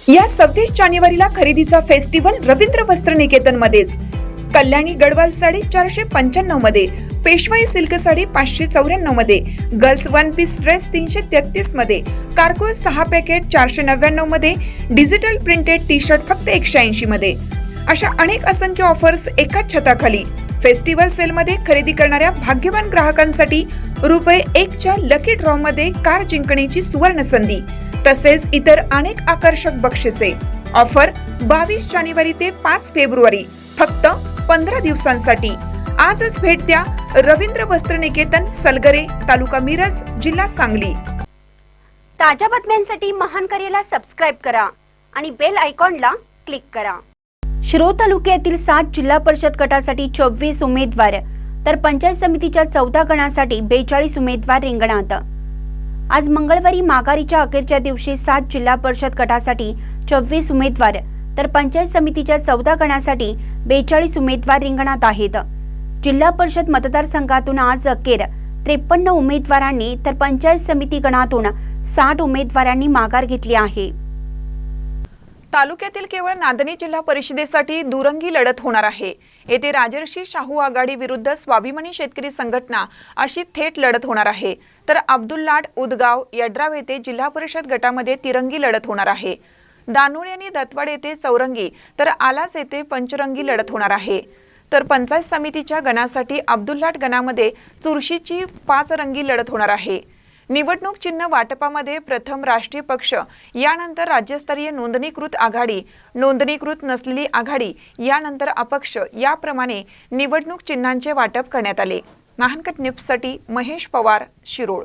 या 26 जानेवारीला खरेदीचा फेस्टिवल रवींद्र वस्त्र निकेतन मध्येच। कल्याणी गडवाल साडी 495 मध्ये, पेशवाई सिल्क साडी 594 मध्ये, गर्ल्स वन पीस ड्रेस 333 मध्ये, कार्गो 6 पॅकेट 499 मध्ये, डिजिटल प्रिंटेड टी शर्ट फक्त 180 मध्ये। अशा अनेक असंख्य ऑफर्स एकाच छताखाली। फेस्टिवल सेल मध्ये खरेदी करणाऱ्या भाग्यवान ग्राहकांसाठी ₹1 च्या लकी ड्रॉ मध्ये कार जिंकण्याची सुवर्ण संधी, तसेच इतर अनेक आकर्षक बक्षिसे। ऑफर 22 जानेवारी ते 5 फेब्रुवारी, फक्त 15 दिवसांसाठी। आजच भेट द्या रवींद्र वस्त्र निकेतन, सलगरे, तालुका मिरज, जिल्हा सांगली। ताज्या बातम्यांसाठी महान करेला सबस्क्राइब करा आणि बेल आयकॉनला क्लिक करा। शिरोळ तालुक्यातील 7 जिल्हा परिषद गटासाठी 24 उमेदवार तर पंचायत समितीच्या 14 गणासाठी 42 उमेदवार रिंगणात। आज मंगळवारी माघारीच्या अखेरच्या दिवशी 7 जिल्हा परिषद गटासाठी 24 उमेदवार तर पंचायत समितीच्या 14 गणासाठी 42 उमेदवार रिंगणात आहेत। जिल्हा परिषद मतदारसंघातून आज अखेर 53 उमेदवारांनी तर पंचायत समिती गणातून 60 उमेदवारांनी माघार घेतली आहे। तालुक्यातील केवळ नांदणी जिल्हा परिषदेसाठी दुरंगी लढत होणार आहे। येथे राजर्षी शाहू आघाडी विरुद्ध स्वाभिमानी शेतकरी संघटना अशी थेट लढत होणार आहे, तर अब्दुल्लाट, उदगाव, यड्राव येथे जिल्हा परिषद गटामध्ये तिरंगी लढत होणार आहे। दानोळी आणि दत्तवाड येथे चौरंगी तर आलास येथे पंचरंगी लढत होणार आहे। तर पंचायत समितीच्या गणासाठी अब्दुल्लाट गणामध्ये चुरशीची 5 रंगी लढत होणार आहे। निवडणूक चिन्ह वाटपामध्ये प्रथम राष्ट्रीय पक्ष, यानंतर राज्यस्तरीय नोंदणीकृत आघाडी, नोंदणीकृत नसलेली आघाडी, यानंतर अपक्ष, याप्रमाणे निवडणूक चिन्हांचे वाटप करण्यात आले। महानकट न्यूजसाठी महेश पवार, शिरोळ।